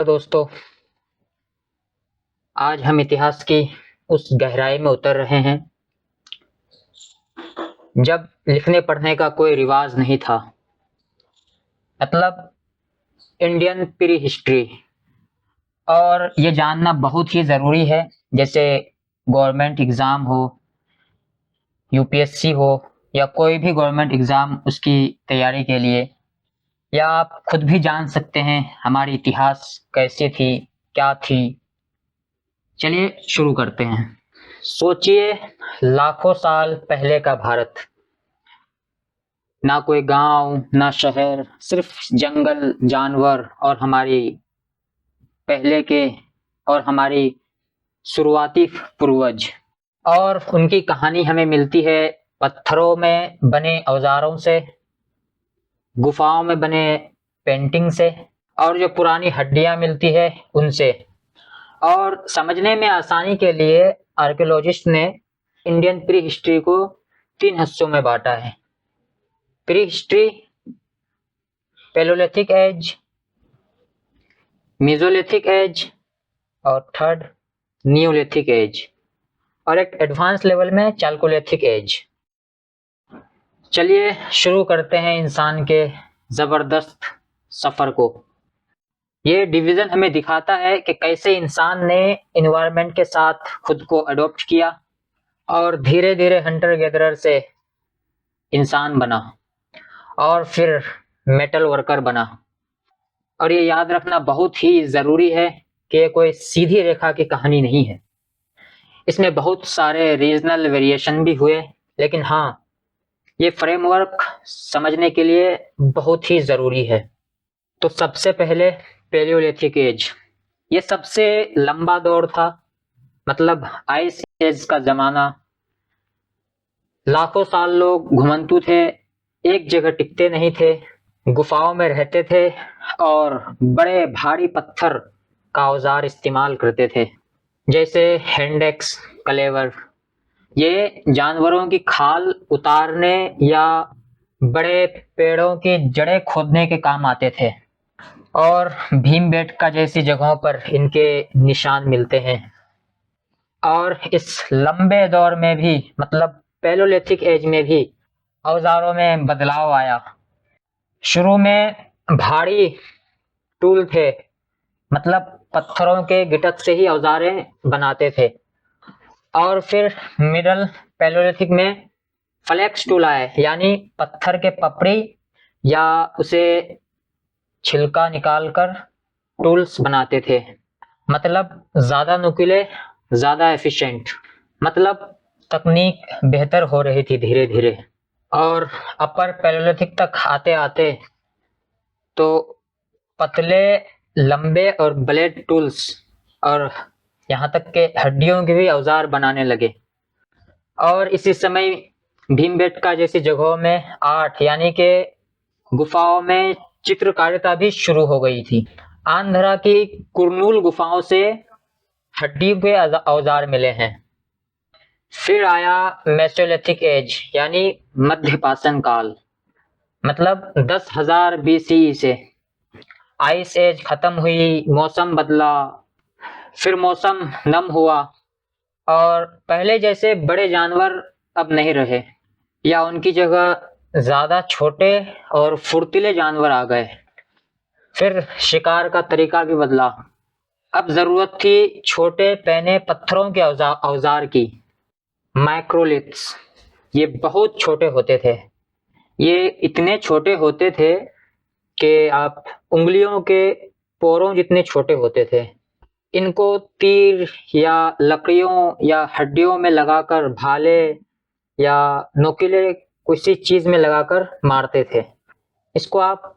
दोस्तों, आज हम इतिहास की उस गहराई में उतर रहे हैं जब लिखने पढ़ने का कोई रिवाज नहीं था। मतलब इंडियन प्री हिस्ट्री। और ये जानना बहुत ही ज़रूरी है। जैसे गवर्नमेंट एग्ज़ाम हो, यूपीएससी हो या कोई भी गवर्नमेंट एग्ज़ाम उसकी तैयारी के लिए, या आप खुद भी जान सकते हैं हमारी इतिहास कैसी थी, क्या थी। चलिए शुरू करते हैं। सोचिए, लाखों साल पहले का भारत। ना कोई गांव, ना शहर, सिर्फ जंगल, जानवर और पहले के हमारी शुरुआती पूर्वज। और उनकी कहानी हमें मिलती है पत्थरों में बने औजारों से, गुफाओं में बने पेंटिंग से, और जो पुरानी हड्डियां मिलती है उनसे। और समझने में आसानी के लिए आर्कियोलॉजिस्ट ने इंडियन प्री हिस्ट्री को 3 हिस्सों में बांटा है। Prehistory, palaeolithic age, mesolithic age और थर्ड नियोलिथिक एज, और एक एडवांस लेवल में चाल्कोलिथिक एज। चलिए शुरू करते हैं इंसान के जबरदस्त सफर को। ये डिवीजन हमें दिखाता है कि कैसे इंसान ने एनवायरनमेंट के साथ खुद को अडॉप्ट किया और धीरे धीरे हंटर गैदरर से इंसान बना और फिर मेटल वर्कर बना। और ये याद रखना बहुत ही जरूरी है कि ये कोई सीधी रेखा की कहानी नहीं है। इसमें बहुत सारे रीजनल वेरिएशन भी हुए, लेकिन हाँ, ये फ्रेमवर्क समझने के लिए बहुत ही जरूरी है। तो सबसे पहले पैलियोलिथिक एज। ये सबसे लंबा दौर था। मतलब आइस एज का जमाना। लाखों साल लोग घुमंतू थे, एक जगह टिकते नहीं थे, गुफाओं में रहते थे और बड़े भारी पत्थर का औजार इस्तेमाल करते थे, जैसे हैंडेक्स, कलेवर। ये जानवरों की खाल उतारने या बड़े पेड़ों की जड़ें खोदने के काम आते थे। और भीमबेटका जैसी जगहों पर इनके निशान मिलते हैं। और इस लंबे दौर में भी, मतलब पैलोलिथिक एज में भी, औजारों में बदलाव आया। शुरू में भारी टूल थे, मतलब पत्थरों के गिटक से ही औजारें बनाते थे। और फिर मिडल पैलोलिथिक में फ्लेक्स टूल आए, यानी पत्थर के पपड़ी या उसे छिलका निकालकर टूल्स बनाते थे। मतलब ज्यादा नुकीले, ज्यादा एफिशिएंट। मतलब तकनीक बेहतर हो रही थी धीरे धीरे। और अपर पैलोलिथिक तक आते आते तो पतले, लंबे और ब्लेड टूल्स, और यहाँ तक के हड्डियों के भी औजार बनाने लगे। और इसी समय भीमबेटका जैसी जगहों में आर्ट, यानी के गुफाओं में चित्रकारिता भी शुरू हो गई थी। आंध्रा की कुर्नूल गुफाओं से हड्डियों के औजार मिले हैं। फिर आया मेसोलिथिक एज, यानी मध्यपाषाण काल। मतलब 10,000 बीसी से आइस एज खत्म हुई, मौसम बदला, फिर मौसम नम हुआ और पहले जैसे बड़े जानवर अब नहीं रहे, या उनकी जगह ज्यादा छोटे और फुर्तीले जानवर आ गए। फिर शिकार का तरीका भी बदला। अब जरूरत थी छोटे पैने पत्थरों के औजार की, माइक्रोलिथ्स। ये बहुत छोटे होते थे। ये इतने छोटे होते थे कि आप उंगलियों के पोरों जितने छोटे होते थे। इनको तीर या लकड़ियों या हड्डियों में लगाकर, भाले या नुकीले किसी चीज में लगाकर मारते थे। इसको आप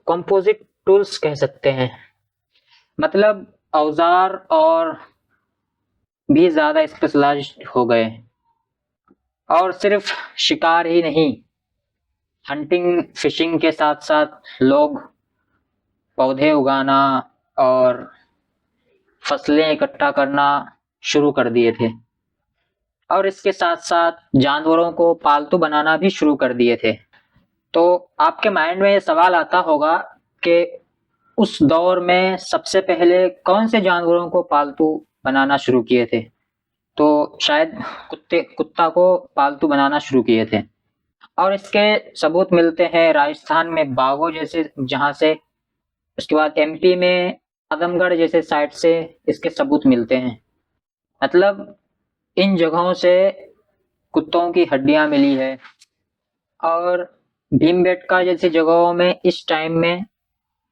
कंपोजिट टूल्स कह सकते हैं। मतलब औजार और भी ज्यादा स्पेशलाइज्ड हो गए। और सिर्फ शिकार ही नहीं, हंटिंग फिशिंग के साथ साथ लोग पौधे उगाना और फसलें इकट्ठा करना शुरू कर दिए थे। और इसके साथ साथ जानवरों को पालतू बनाना भी शुरू कर दिए थे। तो आपके माइंड में ये सवाल आता होगा कि उस दौर में सबसे पहले कौन से जानवरों को पालतू बनाना शुरू किए थे? तो शायद कुत्ता को पालतू बनाना शुरू किए थे। और इसके सबूत मिलते हैं राजस्थान में बागों जैसे जहाँ से, उसके बाद एमपी में आदमगढ़ जैसे साइट से इसके सबूत मिलते हैं। मतलब इन जगहों से कुत्तों की हड्डियां मिली है। और भीमबेटका जैसी जगहों में इस टाइम में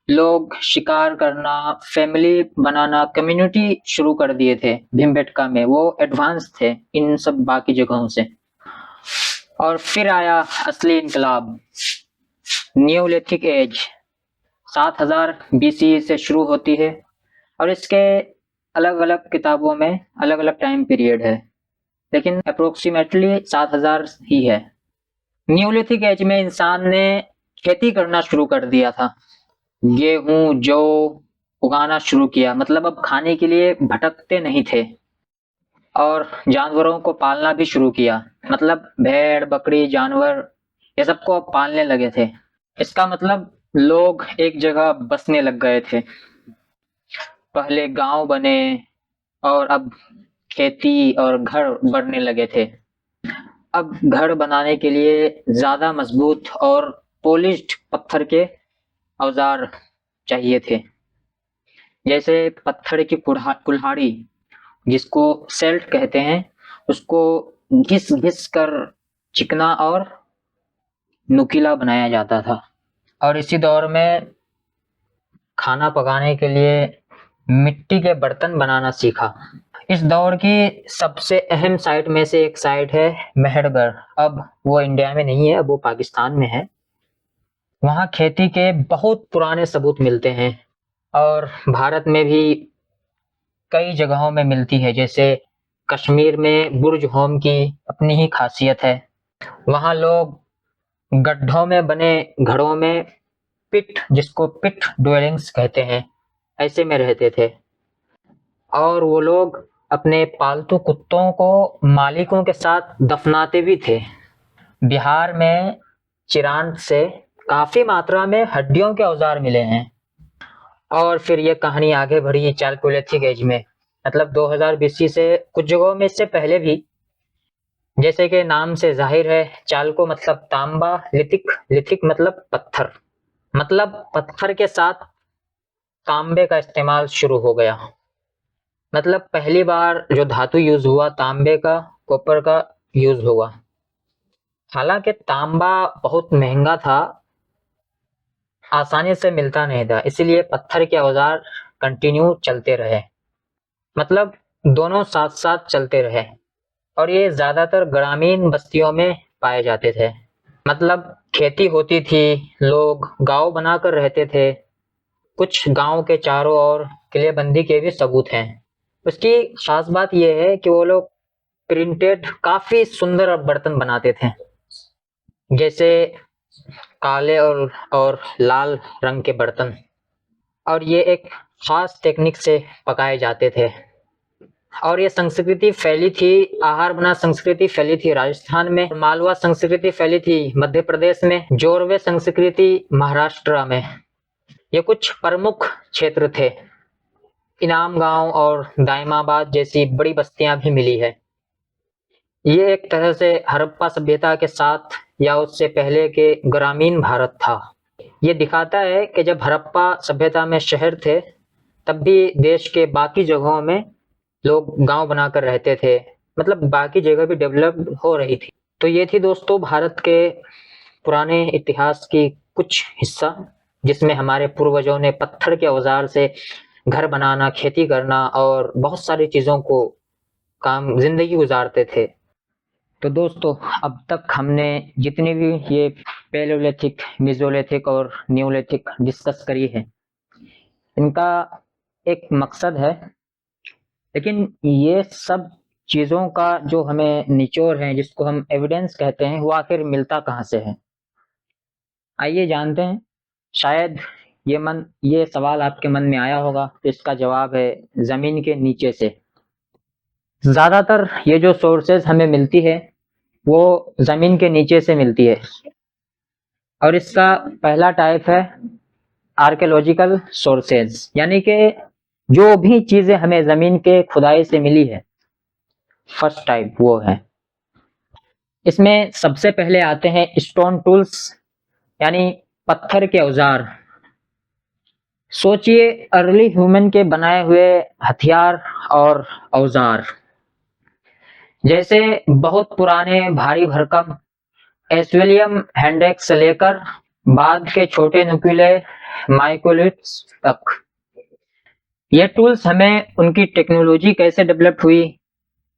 लोग शिकार करना, फैमिली बनाना, कम्युनिटी शुरू कर दिए थे भीमबेटका में। वो एडवांस थे इन सब बाकी जगहों से। और फिर आया असली इनकलाब, न्यूलिथिक एज 7000 बीसी से शुरू होती है और इसके अलग अलग किताबों में अलग अलग टाइम पीरियड है, लेकिन अप्रोक्सीमेटली 7000 ही है। न्यूलिथिक एज में इंसान ने खेती करना शुरू कर दिया था, गेहूं जौ उगाना शुरू किया। मतलब अब खाने के लिए भटकते नहीं थे। और जानवरों को पालना भी शुरू किया, मतलब भेड़ बकरी जानवर ये सबको अब पालने लगे थे। इसका मतलब लोग एक जगह बसने लग गए थे। पहले गांव बने और अब खेती और घर बनने लगे थे। अब घर बनाने के लिए ज्यादा मजबूत और पॉलिश्ड पत्थर के औजार चाहिए थे, जैसे पत्थर की कुल्हाड़ी जिसको सेल्ट कहते हैं, उसको घिस घिस कर चिकना और नुकीला बनाया जाता था। और इसी दौर में खाना पकाने के लिए मिट्टी के बर्तन बनाना सीखा। इस दौर की सबसे अहम साइट में से एक साइट है मेहरगढ़। अब वो इंडिया में नहीं है, अब वो पाकिस्तान में है। वहाँ खेती के बहुत पुराने सबूत मिलते हैं और भारत में भी कई जगहों में मिलती है। जैसे कश्मीर में बुर्ज होम की अपनी ही खासियत है। वहाँ लोग गड्ढों में बने घरों में पिट, जिसको पिट ड्वेलिंग्स कहते हैं, ऐसे में रहते थे। और वो लोग अपने पालतू कुत्तों को मालिकों के साथ दफनाते भी थे। बिहार में चिरांद से काफी मात्रा में हड्डियों के औजार मिले हैं। और फिर ये कहानी आगे बढ़ी चालकोलिथिक एज में, मतलब 2000 बीसी से कुछ जगहों में इससे पहले भी। जैसे कि नाम से जाहिर है, चालको मतलब तांबा, लिथिक मतलब पत्थर। मतलब पत्थर के साथ तांबे का इस्तेमाल शुरू हो गया। मतलब पहली बार जो धातु यूज हुआ तांबे का, कॉपर का यूज हुआ। हालांकि तांबा बहुत महंगा था, आसानी से मिलता नहीं था, इसीलिए पत्थर के औजार कंटिन्यू चलते रहे। मतलब दोनों साथ साथ चलते रहे और ये ज्यादातर ग्रामीण बस्तियों में पाए जाते थे। मतलब खेती होती थी, लोग गांव बनाकर रहते थे। कुछ गांव के चारों ओर किलेबंदी के भी सबूत हैं। उसकी खास बात यह है कि वो लोग प्रिंटेड काफी सुंदर बर्तन बनाते थे, जैसे काले और लाल रंग के बर्तन। और ये एक खास टेक्निक से पकाए जाते थे। और ये संस्कृति फैली थी, आहार बना संस्कृति फैली थी राजस्थान में, मालवा संस्कृति फैली थी मध्य प्रदेश में, जोरवे संस्कृति महाराष्ट्र में। ये कुछ प्रमुख क्षेत्र थे। इनाम गांव और दायमाबाद जैसी बड़ी बस्तियां भी मिली है। ये एक तरह से हड़प्पा सभ्यता के साथ या उससे पहले के ग्रामीण भारत था। ये दिखाता है कि जब हड़प्पा सभ्यता में शहर थे, तब भी देश के बाकी जगहों में लोग गांव बनाकर रहते थे। मतलब बाकी जगह भी डेवलप हो रही थी। तो ये थी दोस्तों भारत के पुराने इतिहास की कुछ हिस्सा, जिसमें हमारे पूर्वजों ने पत्थर के औजार से घर बनाना, खेती करना और बहुत सारी चीजों को काम जिंदगी गुजारते थे। तो दोस्तों अब तक हमने जितनी भी ये पैलियोलिथिक, मेसोलिथिक और न्यूलिथिक डिस्कस करी है, इनका एक मकसद है। लेकिन ये सब चीजों का जो हमें निचोड़ है, जिसको हम एविडेंस कहते हैं, वो आखिर मिलता कहाँ से है? आइए जानते हैं। शायद ये सवाल आपके मन में आया होगा, तो इसका जवाब है जमीन के नीचे से। ज्यादातर ये जो सोर्सेज हमें मिलती है वो जमीन के नीचे से मिलती है। और इसका पहला टाइप है आर्कियोलॉजिकल सोर्सेज, यानी कि जो भी चीजें हमें जमीन के खुदाई से मिली है, फर्स्ट टाइप वो है। इसमें सबसे पहले आते हैं स्टोन टूल्स, यानी पत्थर के औजार। सोचिए अर्ली ह्यूमन के बनाए हुए हथियार और औजार, जैसे बहुत पुराने भारी भरकम एस्वेलियम हैंडेक्स से लेकर बाद के छोटे नुकीले माइक्रोलिथ्स तक। ये टूल्स हमें उनकी टेक्नोलॉजी कैसे डेवलप हुई,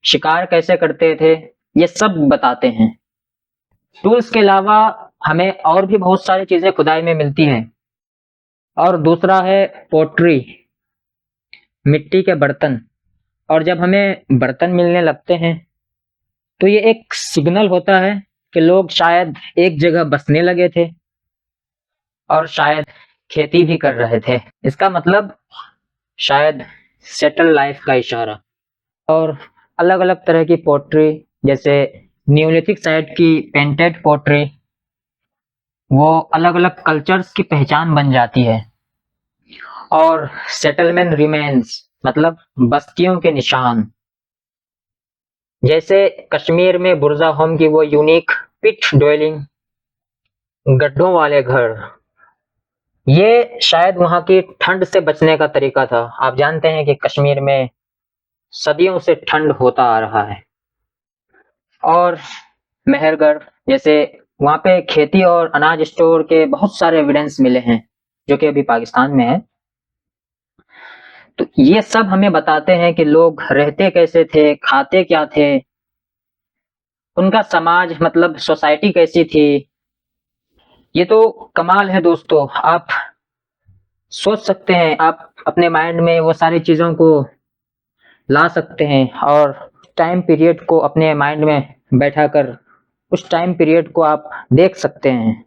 शिकार कैसे करते थे, ये सब बताते हैं। टूल्स के अलावा हमें और भी बहुत सारी चीजें खुदाई में मिलती हैं। और दूसरा है पोट्री, मिट्टी के बर्तन। और जब हमें बर्तन मिलने लगते हैं तो ये एक सिग्नल होता है कि लोग शायद एक जगह बसने लगे थे और शायद खेती भी कर रहे थे। इसका मतलब शायद सेटल लाइफ का इशारा। और अलग अलग तरह की पोट्री, जैसे न्यूलिथिक साइट की पेंटेड पोट्री, वो अलग अलग कल्चर्स की पहचान बन जाती है। और सेटलमेंट रिमेन्स, मतलब बस्तियों के निशान, जैसे कश्मीर में बुर्जा होम की वो यूनिक पिट ड्वेलिंग, गड्ढों वाले घर, ये शायद वहां की ठंड से बचने का तरीका था। आप जानते हैं कि कश्मीर में सदियों से ठंड होता आ रहा है। और मेहरगढ़, जैसे वहां पे खेती और अनाज स्टोर के बहुत सारे एविडेंस मिले हैं, जो कि अभी पाकिस्तान में है। तो ये सब हमें बताते हैं कि लोग रहते कैसे थे, खाते क्या थे, उनका समाज मतलब सोसाइटी कैसी थी। ये तो कमाल है दोस्तों। आप सोच सकते हैं, आप अपने माइंड में वो सारी चीजों को ला सकते हैं और टाइम पीरियड को अपने माइंड में बैठाकर उस टाइम पीरियड को आप देख सकते हैं।